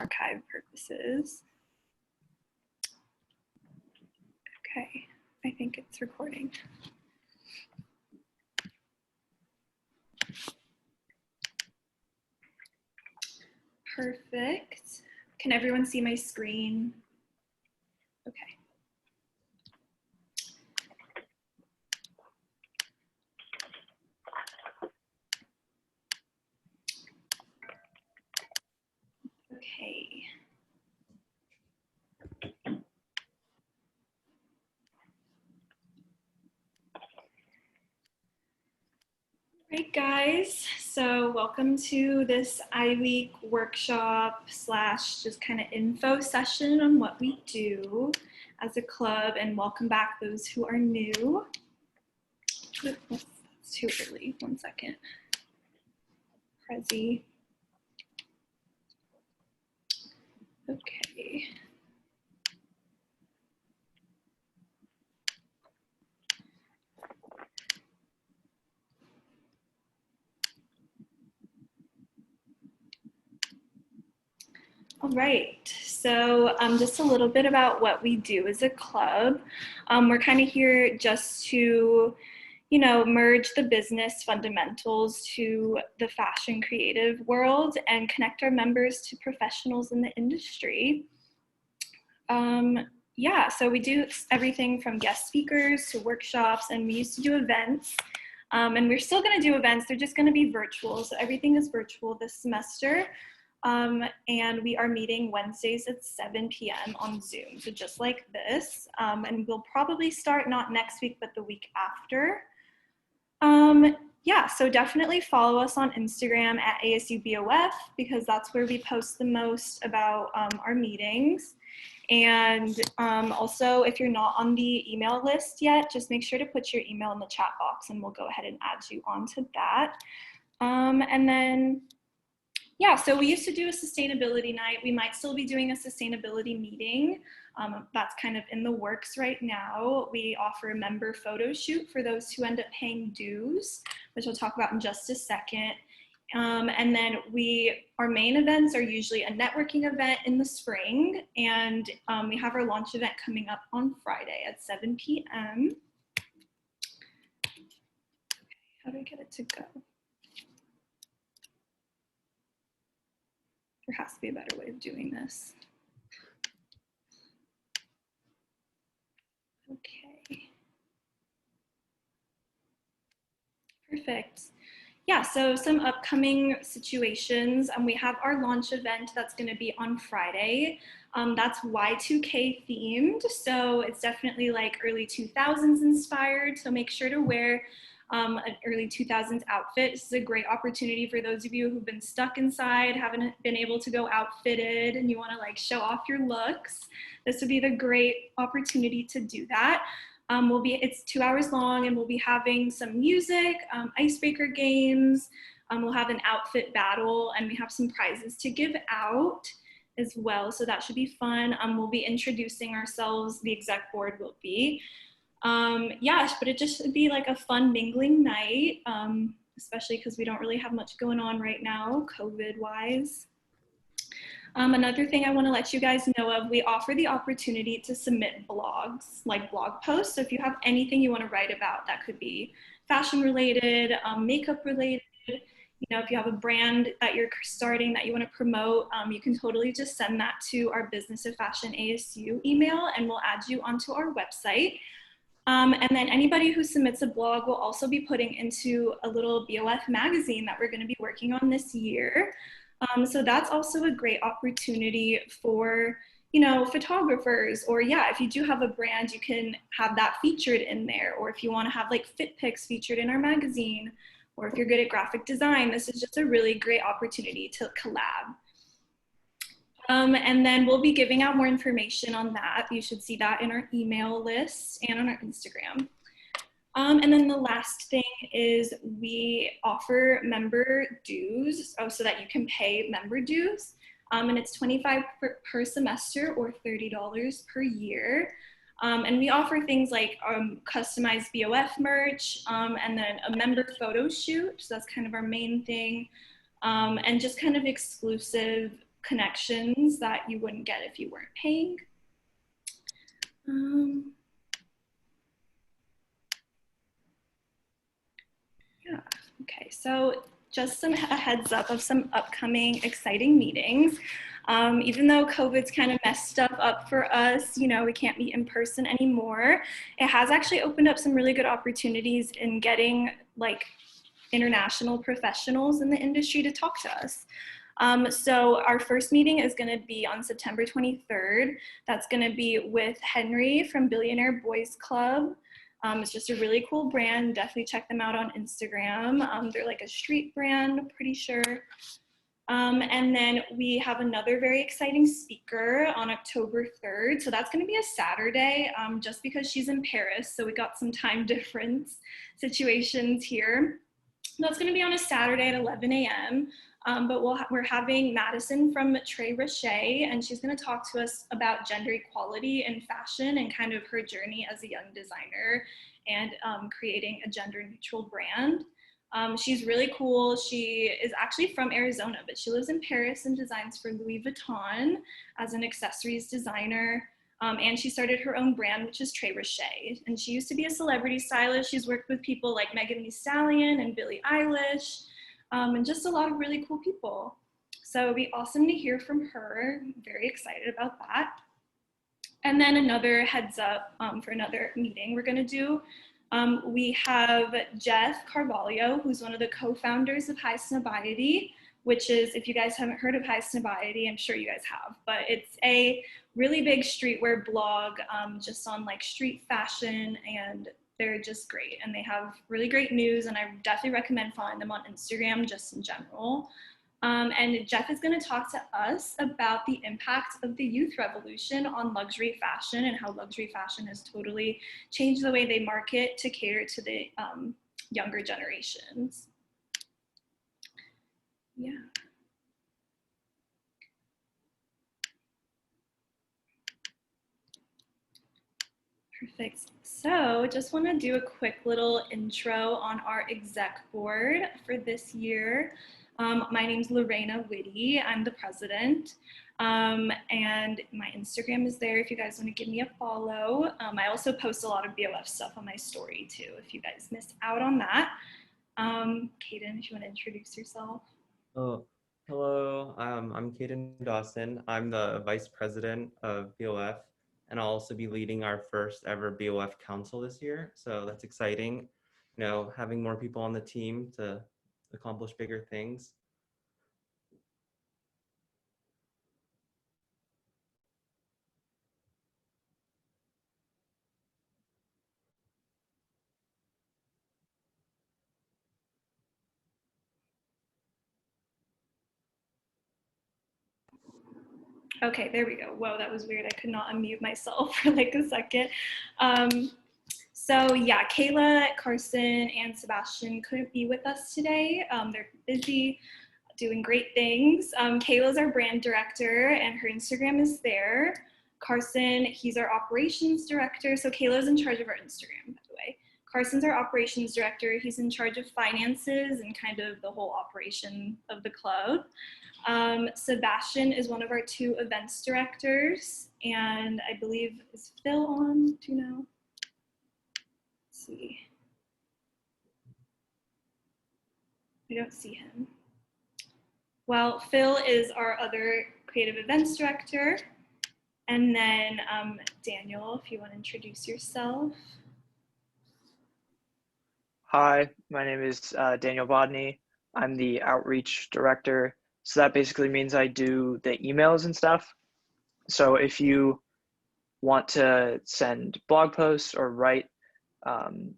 archive purposes. Okay, I think it's recording. Perfect. Can everyone see my screen? Okay. Okay. All right, guys, so welcome to this iWeek workshop slash just kind of info session on what we do as a club, and welcome back those who are new. Oops, that's too early, 1 second. Prezi. Okay. All right, so just a little bit about what we do as a club. We're kind of here just to, you know, merge the business fundamentals to the fashion creative world and connect our members to professionals in the industry. Yeah, so we do everything from guest speakers to workshops, and we used to do events. And we're still going to do events, they're just going to be virtual. So everything is virtual this semester. And we are meeting Wednesdays at 7 p.m. on Zoom, so just like this. And we'll probably start not next week, but the week after. Yeah, so definitely follow us on Instagram at ASUBOF, because that's where we post the most about our meetings. And also, if you're not on the email list yet, just make sure to put your email in the chat box and we'll go ahead and add you onto that. And then, yeah, so we used to do a sustainability night. We might still be doing a sustainability meeting. That's kind of in the works right now. We offer a member photo shoot for those who end up paying dues, which we'll talk about in just a second. And then our main events are usually a networking event in the spring, and we have our launch event coming up on Friday at 7 p.m. Okay, how do I get it to go? There has to be a better way of doing this. Okay. Perfect. Yeah, so some upcoming situations. We have our launch event that's going to be on Friday. That's Y2K themed, so it's definitely like early 2000s inspired. So make sure to wear an early 2000s outfit. This is a great opportunity for those of you who've been stuck inside, haven't been able to go outfitted, and you want to like show off your looks. This would be the great opportunity to do that. It's 2 hours long, and we'll be having some music, icebreaker games. We'll have an outfit battle, and we have some prizes to give out as well. So that should be fun. We'll be introducing ourselves. The exec board will be. Yeah, but it just should be like a fun mingling night, especially because we don't really have much going on right now, COVID-wise. Another thing I want to let you guys know of, we offer the opportunity to submit blogs, like blog posts. So if you have anything you want to write about, that could be fashion related, makeup related, you know, if you have a brand that you're starting that you want to promote, you can totally just send that to our Business of Fashion ASU email, and we'll add you onto our website. And then anybody who submits a blog will also be putting into a little BOF magazine that we're going to be working on this year. So that's also a great opportunity for, you know, photographers, or yeah, if you do have a brand, you can have that featured in there. Or if you want to have like fit pics featured in our magazine, or if you're good at graphic design, this is just a really great opportunity to collab. And then we'll be giving out more information on that. You should see that in our email list and on our Instagram. And then the last thing is we offer member dues, so that you can pay member dues. And it's $25 per semester or $30 per year. And we offer things like customized BOF merch, and then a member photo shoot. So that's kind of our main thing. And just kind of exclusive connections that you wouldn't get if you weren't paying. Yeah, okay, so just a heads up of some upcoming exciting meetings. Even though COVID's kind of messed stuff up for us, you know, we can't meet in person anymore, it has actually opened up some really good opportunities in getting like international professionals in the industry to talk to us. So our first meeting is going to be on September 23rd. That's going to be with Henry from Billionaire Boys Club. It's just a really cool brand. Definitely check them out on Instagram. They're like a street brand, I'm pretty sure. And then we have another very exciting speaker on October 3rd. So that's going to be a Saturday, just because she's in Paris. So we got some time difference situations here. That's going to be on a Saturday at 11 a.m. But we're having Madison from Très Rocher, and she's going to talk to us about gender equality in fashion and kind of her journey as a young designer and creating a gender neutral brand. She's really cool. She is actually from Arizona, but she lives in Paris and designs for Louis Vuitton as an accessories designer. And she started her own brand, which is Très Rocher. And she used to be a celebrity stylist. She's worked with people like Megan Thee Stallion and Billie Eilish, and just a lot of really cool people. So it'd be awesome to hear from her. I'm very excited about that. And then another heads up for another meeting we're gonna do. We have Jeff Carvalho, who's one of the co-founders of High Snobiety, which is, if you guys haven't heard of High Snobiety, I'm sure you guys have, but it's a really big streetwear blog just on like street fashion, and they're just great. And they have really great news, and I definitely recommend following them on Instagram just in general. And Jeff is going to talk to us about the impact of the youth revolution on luxury fashion and how luxury fashion has totally changed the way they market to cater to the younger generations. Yeah. Perfect. So just want to do a quick little intro on our exec board for this year. My name's Lorena Whitty. I'm the president. And my Instagram is there if you guys want to give me a follow. I also post a lot of BOF stuff on my story too, if you guys missed out on that. Kaden, if you want to introduce yourself. Oh, hello. I'm Caden Dawson. I'm the vice president of BOF, and I'll also be leading our first ever BOF council this year. So that's exciting, you know, having more people on the team to accomplish bigger things. Okay, there we go. Whoa, that was weird. I could not unmute myself for like a second. So yeah, Kayla, Carson, and Sebastian couldn't be with us today. They're busy doing great things. Kayla's our brand director, and her Instagram is there. Carson, he's our operations director. So Kayla's in charge of our Instagram, by the way. Carson's our operations director. He's in charge of finances and kind of the whole operation of the club. Sebastian is one of our 2 events directors, and I believe, is Phil on? Do you know? Let's see. I don't see him. Well, Phil is our other creative events director. And then Daniel, if you want to introduce yourself. Hi, my name is Daniel Bodney. I'm the outreach director. So that basically means I do the emails and stuff. So if you want to send blog posts or write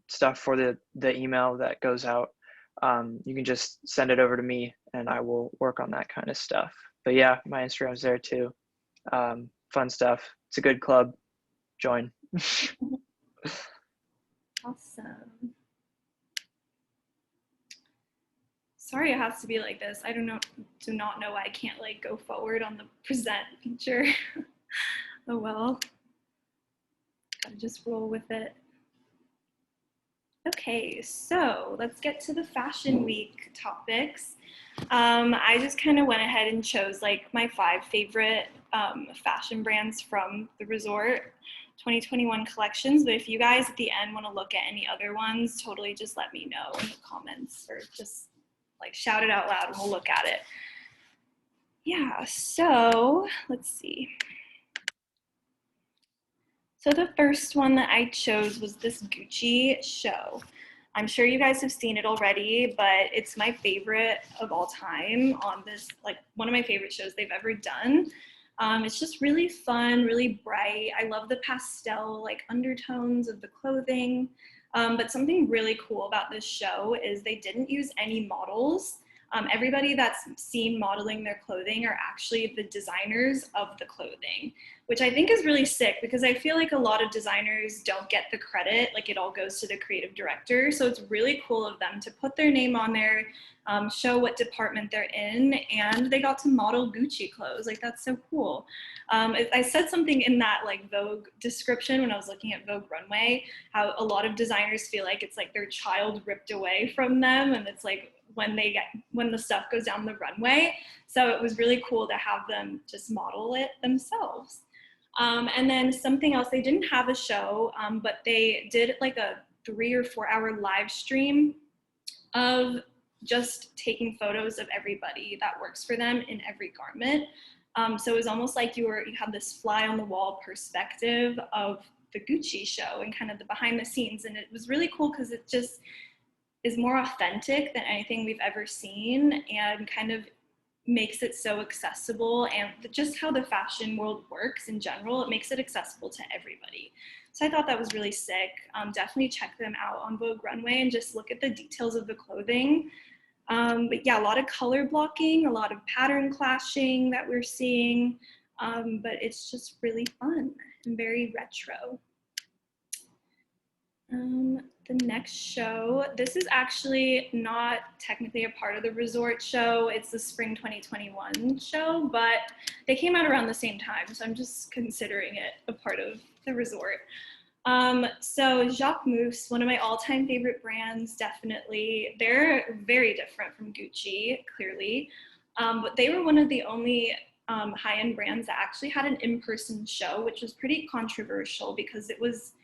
stuff for the email that goes out, you can just send it over to me and I will work on that kind of stuff. But yeah, my Instagram's there too. Fun stuff. It's a good club. Join. Awesome. Sorry it has to be like this. I do not know why I can't like go forward on the present feature. Oh well. Gotta just roll with it. Okay, so let's get to the Fashion Week topics. I just kind of went ahead and chose like my 5 favorite fashion brands from the resort 2021 collections. But if you guys at the end want to look at any other ones, totally just let me know in the comments or just like shout it out loud and we'll look at it. Yeah, so let's see. So the first one that I chose was this Gucci show. I'm sure you guys have seen it already, but it's my favorite of all time on this, like one of my favorite shows they've ever done. It's just really fun, really bright. I love the pastel like undertones of the clothing. But something really cool about this show is they didn't use any models. Everybody that's seen modeling their clothing are actually the designers of the clothing, which I think is really sick because I feel like a lot of designers don't get the credit, like it all goes to the creative director. So it's really cool of them to put their name on there, show what department they're in, and they got to model Gucci clothes. Like that's so cool. I said something in that like Vogue description when I was looking at Vogue Runway, how a lot of designers feel like it's like their child ripped away from them, and it's like when the stuff goes down the runway. So it was really cool to have them just model it themselves. And then something else, they didn't have a show, but they did like a 3 or 4 hour live stream of just taking photos of everybody that works for them in every garment. So it was almost like you had this fly on the wall perspective of the Gucci show and kind of the behind the scenes. And it was really cool because it just is more authentic than anything we've ever seen and kind of makes it so accessible, and just how the fashion world works in general, it makes it accessible to everybody. So I thought that was really sick. Definitely check them out on Vogue Runway and just look at the details of the clothing. But yeah, a lot of color blocking, a lot of pattern clashing that we're seeing, but it's just really fun and very retro. The next show, this is actually not technically a part of the resort show. It's the spring 2021 show, but they came out around the same time, so I'm just considering it a part of the resort. So Jacquemus, one of my all-time favorite brands, definitely. They're very different from Gucci, clearly, but they were one of the only high-end brands that actually had an in-person show, which was pretty controversial because it was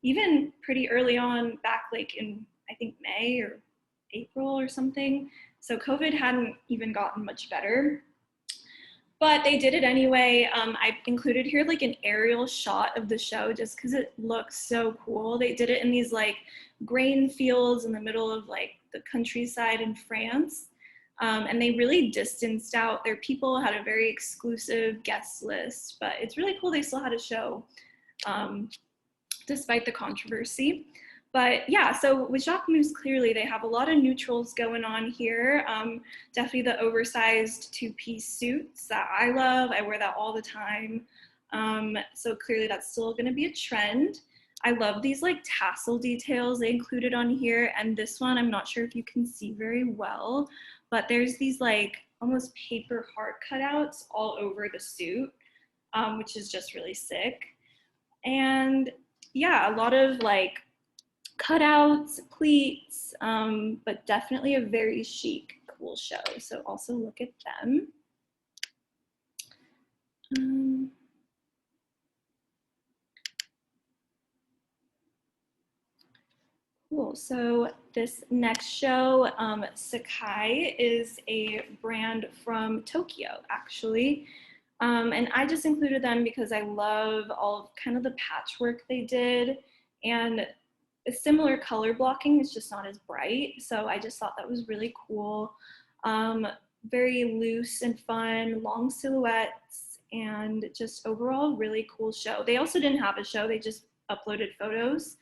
even pretty early on, back like in, I think, May or April or something. So COVID hadn't even gotten much better. But they did it anyway. I included here like an aerial shot of the show just because it looks so cool. They did it in these like grain fields in the middle of like the countryside in France. And they really distanced out their people, had a very exclusive guest list, but it's really cool they still had a show. Despite the controversy. But yeah, so with Jacquemus, clearly they have a lot of neutrals going on here. Definitely the oversized 2-piece suits that I love. I wear that all the time. So clearly that's still gonna be a trend. I love these like tassel details they included on here. And this one, I'm not sure if you can see very well, but there's these like almost paper heart cutouts all over the suit, which is just really sick. And yeah, a lot of like cutouts, pleats, but definitely a very chic, cool show. So also look at them. Cool. So this next show, Sakai, is a brand from Tokyo, actually. And I just included them because I love all of kind of the patchwork they did, and a similar color blocking is just not as bright. So I just thought that was really cool. Very loose and fun, long silhouettes, and just overall really cool show. They also didn't have a show, they just uploaded photos.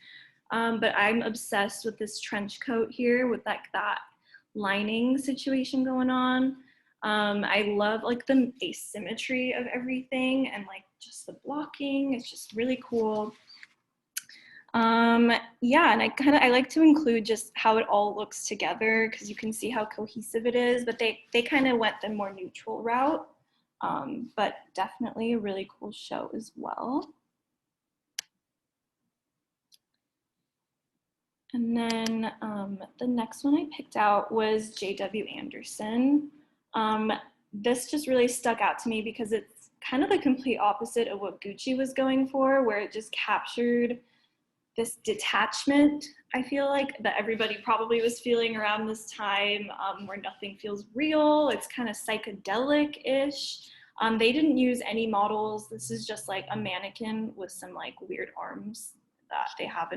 But I'm obsessed with this trench coat here with like that lining situation going on. I love like the asymmetry of everything and like just the blocking. It's just really cool. Yeah, and I like to include just how it all looks together because you can see how cohesive it is, but they kind of went the more neutral route. But definitely a really cool show as well. And then the next one I picked out was J.W. Anderson. This just really stuck out to me because it's kind of the complete opposite of what Gucci was going for, where it just captured this detachment, I feel like, that everybody probably was feeling around this time, where nothing feels real. It's kind of psychedelic-ish. They didn't use any models. This is just like a mannequin with some like weird arms that they have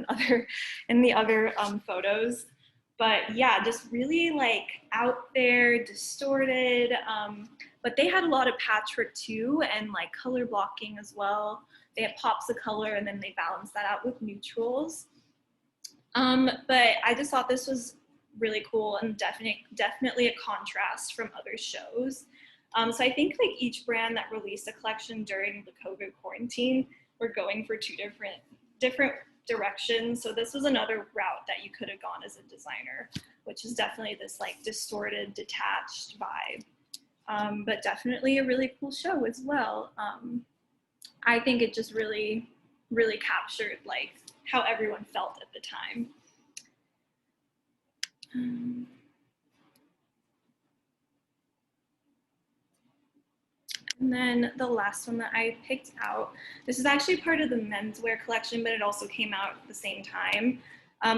in the other photos. But yeah, just really like out there, distorted. But they had a lot of patchwork too, and like color blocking as well. They had pops of color, and then they balanced that out with neutrals. But I just thought this was really cool and definitely a contrast from other shows. So I think like each brand that released a collection during the COVID quarantine were going for two different directions. So this was another route that you could have gone as a designer, which is definitely this like distorted, detached vibe. But definitely a really cool show as well. I think it just really, really captured like how everyone felt at the time. And then the last one that I picked out, this is actually part of the menswear collection, but it also came out at the same time.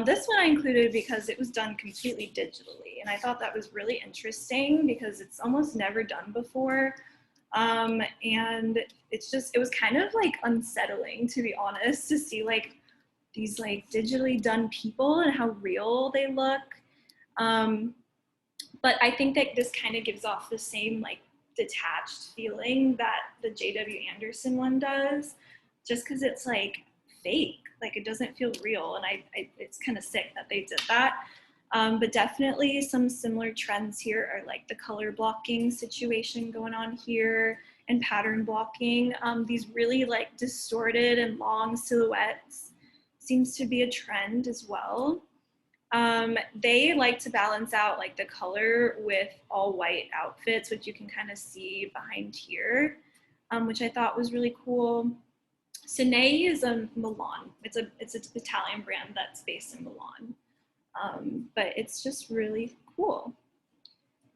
This one I included because it was done completely digitally, and I thought that was really interesting because it's almost never done before. And it was kind of like unsettling, to be honest, to see like these like digitally done people and how real they look. But I think that this kind of gives off the same like detached feeling that the J.W. Anderson one does, just because it's like fake, like it doesn't feel real, and it's kind of sick that they did that. But definitely some similar trends here are like the color blocking situation going on here and pattern blocking. These really like distorted and long silhouettes seems to be a trend as well. They like to balance out like the color with all white outfits, which you can kind of see behind here, which I thought was really cool. Cine is a Milan. It's an Italian brand that's based in Milan. But it's just really cool.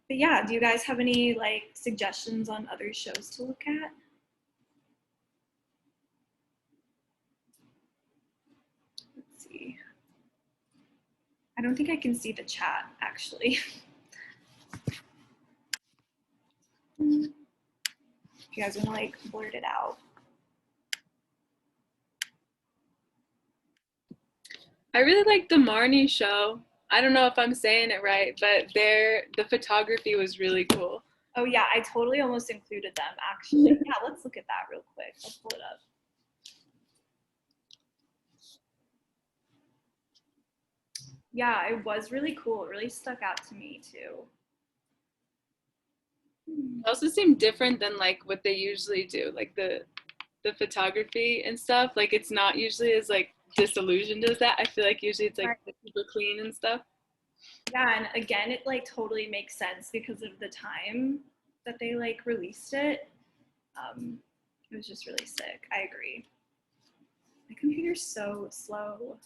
But yeah, do you guys have any like suggestions on other shows to look at? Let's see. I don't think I can see the chat actually. If you guys want to like blurt it out. I really like the Marnie show. I don't know if I'm saying it right, but the photography was really cool. Oh yeah, I totally almost included them actually. Yeah, let's look at that real quick. I'll pull it up. Yeah, it was really cool. It really stuck out to me too. It also seemed different than like what they usually do, like the photography and stuff. Like it's not usually as like disillusioned as that. I feel like usually it's like super clean and stuff. Yeah, and again, it like totally makes sense because of the time that they like released it. It was just really sick. I agree. My computer's so slow.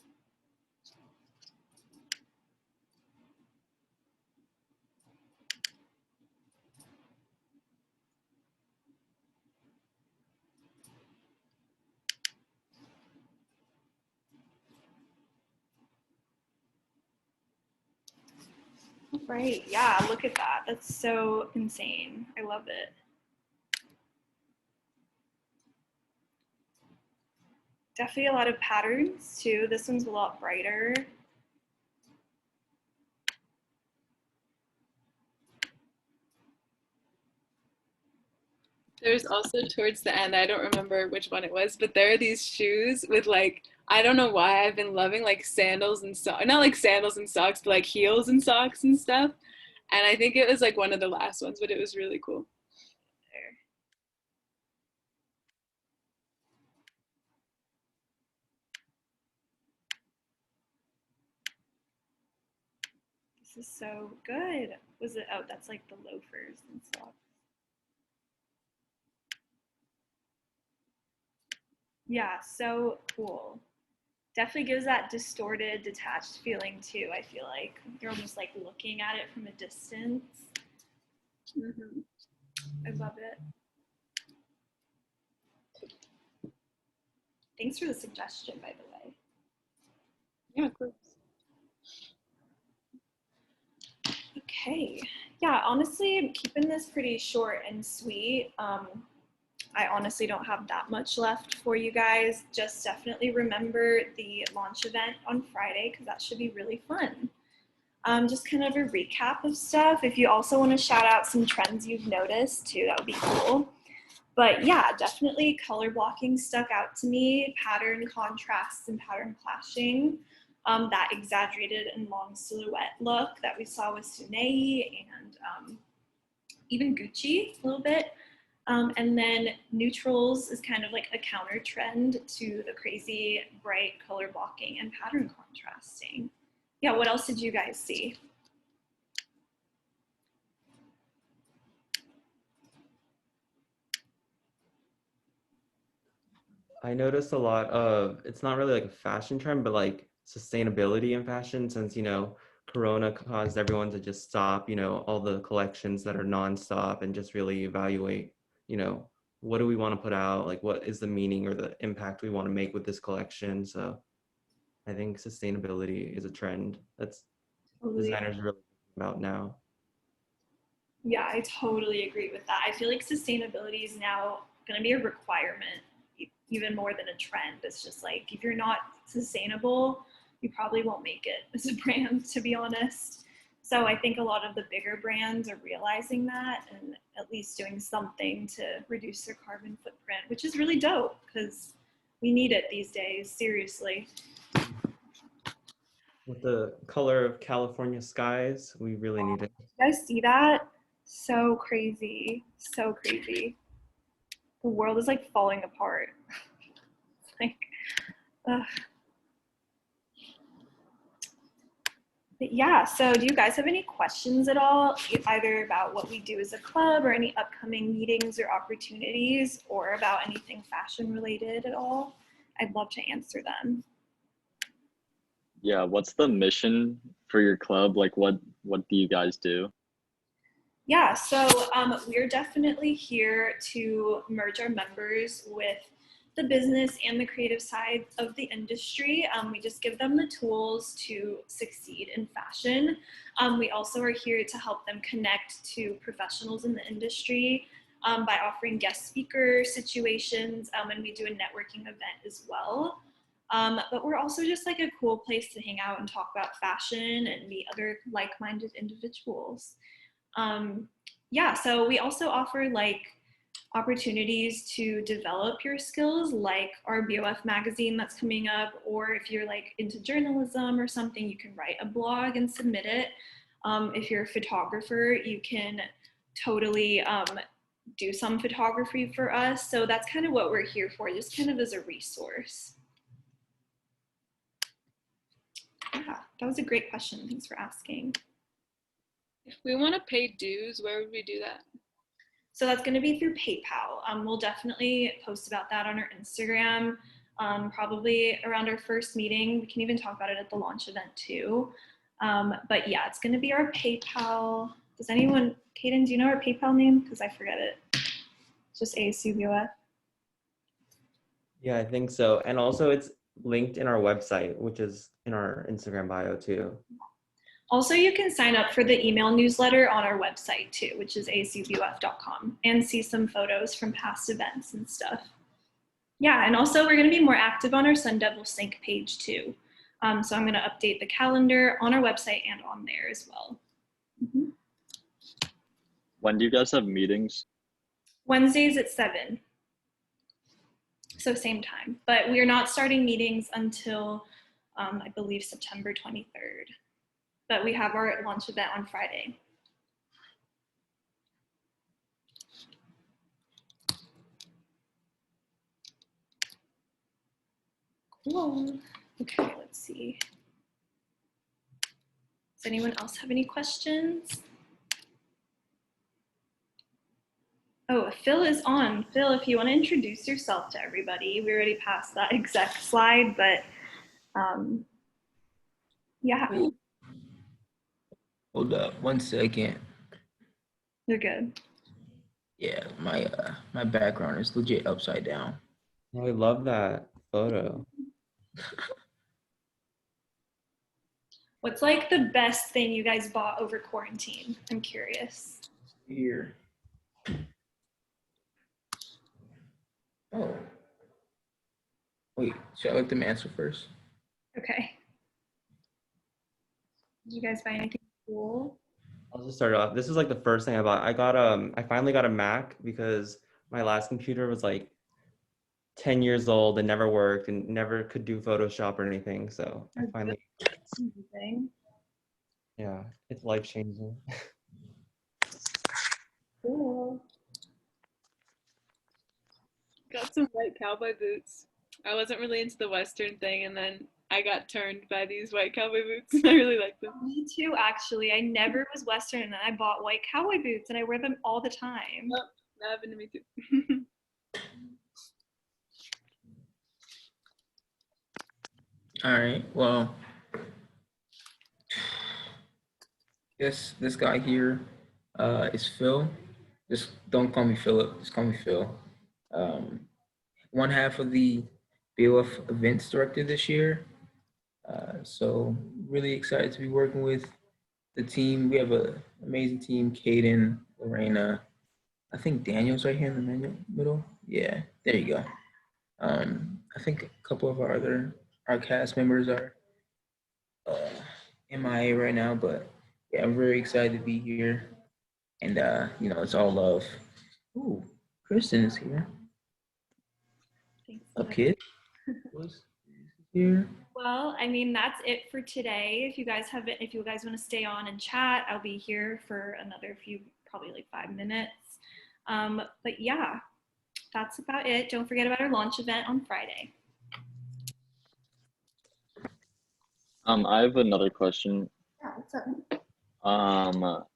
Right, yeah, look at that. That's so insane. I love it. Definitely a lot of patterns too. This one's a lot brighter. There's also towards the end, I don't remember which one it was, but there are these shoes with like, I don't know why I've been loving like sandals and socks, not like sandals and socks, but like heels and socks and stuff. And I think it was like one of the last ones, but it was really cool. There. This is so good. Was it? Oh, that's like the loafers and stuff. Yeah, so cool. Definitely gives that distorted, detached feeling too, I feel like. You're almost like looking at it from a distance. Mm-hmm. I love it. Thanks for the suggestion, by the way. Yeah, of course. Okay. Yeah, honestly, I'm keeping this pretty short and sweet. I honestly don't have that much left for you guys. Just definitely remember the launch event on Friday because that should be really fun. Just kind of a recap of stuff. If you also want to shout out some trends you've noticed too, that would be cool. But yeah, definitely color blocking stuck out to me, pattern contrasts and pattern clashing. That exaggerated and long silhouette look that we saw with Cine and even Gucci a little bit. And then neutrals is kind of like a counter trend to the crazy bright color blocking and pattern contrasting. Yeah, what else did you guys see? I noticed a lot of, it's not really like a fashion trend, but like sustainability in fashion, since, Corona caused everyone to just stop, all the collections that are nonstop and just really evaluate, what do we want to put out? Like, what is the meaning or the impact we want to make with this collection? So I think sustainability is a trend that's Totally. designers are really thinking about now. Yeah, I totally agree with that. I feel like sustainability is now going to be a requirement, even more than a trend. It's just like if you're not sustainable, you probably won't make it as a brand, to be honest. So I think a lot of the bigger brands are realizing that and at least doing something to reduce their carbon footprint, which is really dope because we need it these days, seriously. With the color of California skies, we really need it. You guys see that? So crazy. So crazy. The world is like falling apart. Like, ugh. But yeah, so do you guys have any questions at all, either about what we do as a club or any upcoming meetings or opportunities or about anything fashion related at all? I'd love to answer them. Yeah, what's the mission for your club? Like what do you guys do? Yeah, so we're definitely here to merge our members with the business and the creative side of the industry. We just give them the tools to succeed in fashion. We also are here to help them connect to professionals in the industry by offering guest speaker situations, and we do a networking event as well. But we're also just like a cool place to hang out and talk about fashion and meet other like-minded individuals. Yeah, so we also offer like opportunities to develop your skills, like our BOF magazine that's coming up, or if you're like into journalism or something, you can write a blog and submit it. If you're a photographer, you can totally do some photography for us. So that's kind of what we're here for, just kind of as a resource. Yeah, that was a great question. Thanks for asking. If we want to pay dues, where would we do that? So that's going to be through PayPal. We'll definitely post about that on our Instagram, probably around our first meeting. We can even talk about it at the launch event too. But yeah, it's going to be our PayPal. Does anyone, Kaden, do you know our PayPal name? Because I forget it. It's just ASUBOF. Yeah, I think so. And also it's linked in our website, which is in our Instagram bio too. Also, you can sign up for the email newsletter on our website too, which is asubuf.com, and see some photos from past events and stuff. Yeah, and also we're going to be more active on our Sun Devil Sync page too. So I'm going to update the calendar on our website and on there as well. Mm-hmm. When do you guys have meetings? Wednesdays at 7. So same time, but we are not starting meetings until I believe September 23rd. But we have our launch event on Friday. Cool. Okay, let's see. Does anyone else have any questions? Oh, Phil is on. Phil, if you want to introduce yourself to everybody, we already passed that exec slide, but Um, yeah, Wait, hold up 1 second. you're good. Yeah, my background is legit upside down. I love that photo. What's like the best thing you guys bought over quarantine? I'm curious. Here. Oh. Wait, should I let them answer first? Okay. Did you guys buy anything cool? I'll just start off. This is like the first thing I bought. I finally got a Mac because my last computer was like 10 years old and never worked and never could do Photoshop or anything. So I finally, Amazing. yeah, it's life changing. Cool. Got some white cowboy boots. I wasn't really into the Western thing, and then I got turned by these white cowboy boots. I really like them. Me too, actually. I never was Western and then I bought white cowboy boots and I wear them all the time. Oh, that happened to me too. All right. Well, this guy here is Phil. Just don't call me Philip. Just call me Phil. Um, one half of the BOF events director this year. So really excited to be working with the team. We have an amazing team: Caden, Lorena. I think Daniel's right here in the middle. Yeah, there you go. I think a couple of our cast members are MIA right now, but yeah, I'm very excited to be here. And it's all love. Ooh, Kristen is here. Thanks. Up, kid? Was here. Well, I mean, that's it for today. If you guys want to stay on and chat, I'll be here for another few, probably like 5 minutes. But yeah, that's about it. Don't forget about our launch event on Friday. I have another question. Yeah, what's up?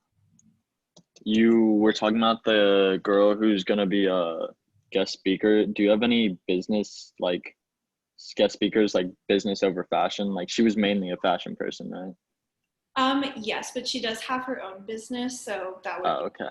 You were talking about the girl who's gonna be a guest speaker. Do you have any business like guest speakers like business over fashion? Like she was mainly a fashion person, right? Yes, but she does have her own business, so that would Oh, okay.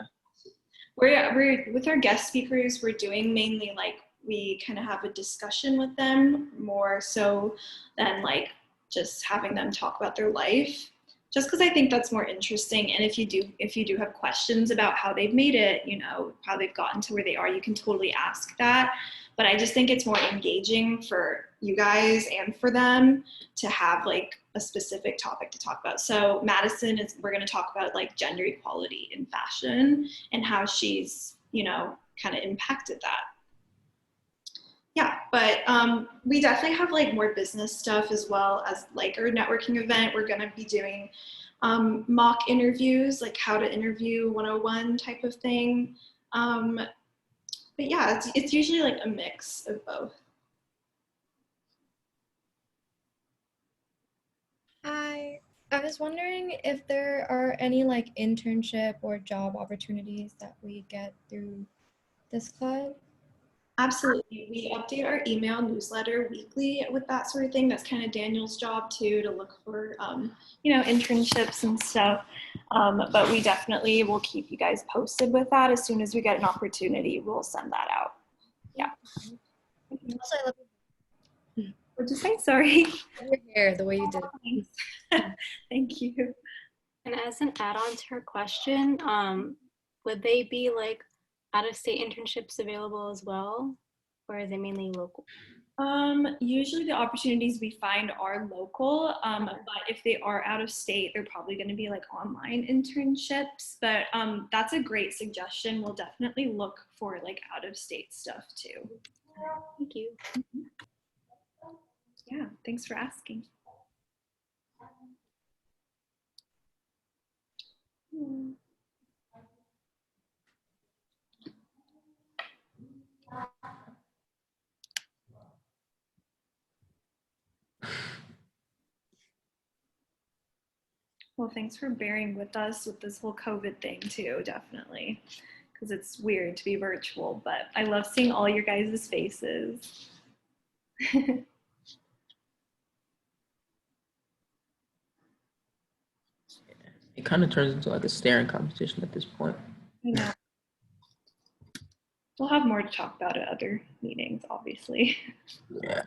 we're with our guest speakers, we're doing mainly like we kind of have a discussion with them more so than like just having them talk about their life, just because I think that's more interesting. And if you do have questions about how they've made it, how they've gotten to where they are, you can totally ask that. But I just think it's more engaging for you guys and for them to have like a specific topic to talk about. So we're going to talk about like gender equality in fashion and how she's, kind of impacted that. Yeah, but we definitely have like more business stuff as well as like our networking event. We're going to be doing mock interviews, like how to interview 101 type of thing. But yeah, it's usually like a mix of both. Hi, I was wondering if there are any like internship or job opportunities that we get through this club. Absolutely. We update our email newsletter weekly with that sort of thing. That's kind of Daniel's job too, to look for, internships and stuff. But we definitely will keep you guys posted with that. As soon as we get an opportunity, we'll send that out. Yeah. Also, I love What'd you say? Sorry. your hair, the way you did it. Thank you. And as an add-on to her question, would they be like out-of-state internships available as well, or is it mainly local? Usually the opportunities we find are local, but if they are out of state, they're probably going to be like online internships. But that's a great suggestion. We'll definitely look for like out of state stuff too. Thank you. Yeah, thanks for asking. Well, thanks for bearing with us with this whole COVID thing too, definitely. Because it's weird to be virtual, but I love seeing all your guys' faces. It kind of turns into like a staring competition at this point. I know. We'll have more to talk about at other meetings, obviously. Yeah.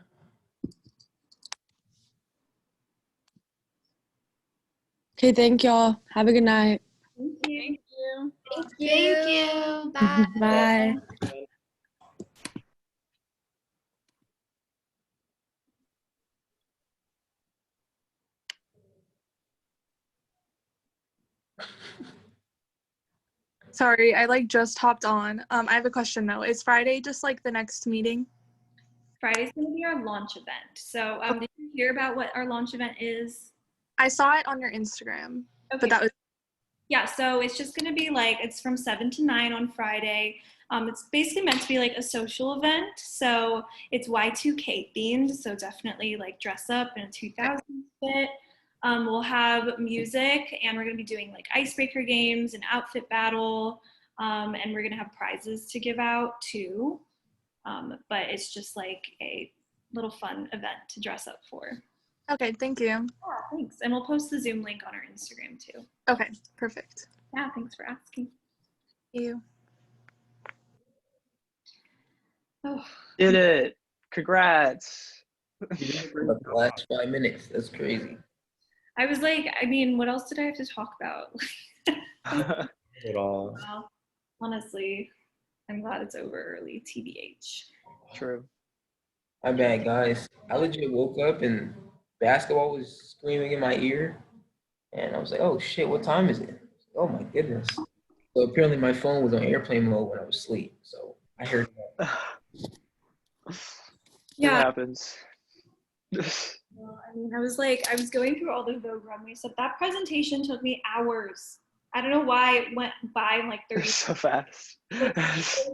Okay, thank y'all. Have a good night. Thank you. Thank you. Thank you. Bye. Bye. Sorry, I like just hopped on. I have a question though. Is Friday just like the next meeting? Friday's going to be our launch event. So did you hear about what our launch event is? I saw it on your Instagram, but that was Yeah, so it's just going to be like, it's from 7 to 9 on Friday. It's basically meant to be like a social event. So it's Y2K themed. So definitely like dress up in a 2000s fit. We'll have music, and we're going to be doing like icebreaker games, an outfit battle, and we're going to have prizes to give out too. But it's just like a little fun event to dress up for. okay. Thank you. Yeah, thanks. And we'll post the Zoom link on our Instagram too. Okay, perfect. Yeah, thanks for asking. Thank you. Oh, Did it. Congrats. You did it for like the last 5 minutes. That's crazy. I was like, I mean, what else did I have to talk about? At all. Well, honestly, I'm glad it's over early, TBH. True. My bad, guys. I legit woke up and basketball was screaming in my ear. And I was like, oh shit, what time is it? Oh my goodness. So apparently my phone was on airplane mode when I was asleep. So I heard that. It Yeah, happens. well, I mean, I was going through all the Vogue runway stuff. That presentation took me hours. I don't know why it went by in like 30 So fast. It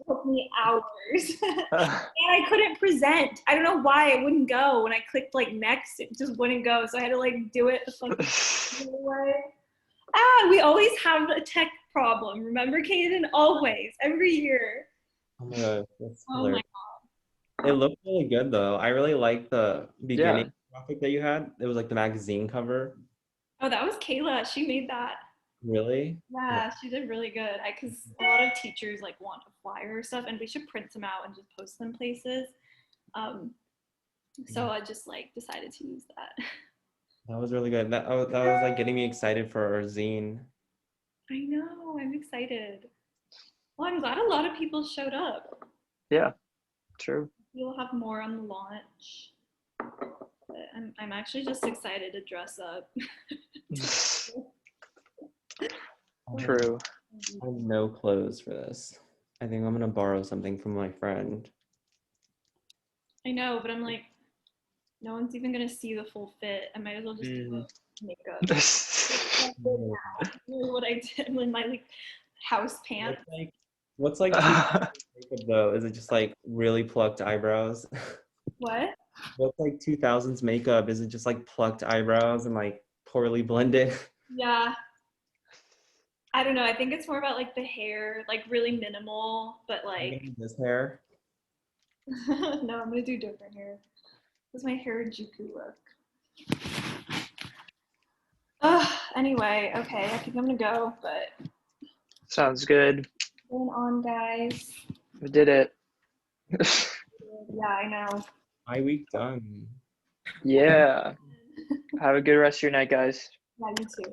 took me hours. And I couldn't present. I don't know why it wouldn't go. When I clicked like next, it just wouldn't go. So I had to like do it like way. We always have a tech problem. Remember, Kaden? Always, every year. Oh my god, that's Oh my hilarious. It looked really good though. I really liked the beginning graphic that you had. It was like the magazine cover. Oh, that was Kayla. She made that. Really? Yeah, she did really good. Because a lot of teachers like want a flyer or stuff, and we should print them out and just post them places. So I just like decided to use that. That was really good. That was like getting me excited for our zine. I know. I'm excited. Well, I'm glad a lot of people showed up. Yeah, true. We'll have more on the launch. But I'm actually just excited to dress up. True. I have no clothes for this. I think I'm gonna borrow something from my friend. I know, but I'm like, no one's even gonna see the full fit. I might as well just do makeup. Really what I did with my like house pants. What's like makeup though? Is it just like really plucked eyebrows? What? What's like 2000s makeup? Is it just like plucked eyebrows and like poorly blended? Yeah. I don't know. I think it's more about like the hair, like really minimal, but like This hair. no, I'm gonna do different hair. This is my Harajuku look. Anyway, okay, I think I'm gonna go, but Sounds good. going on, guys. We did it. Yeah, I know. My week done. Yeah. Have a good rest of your night, guys. Yeah, you too.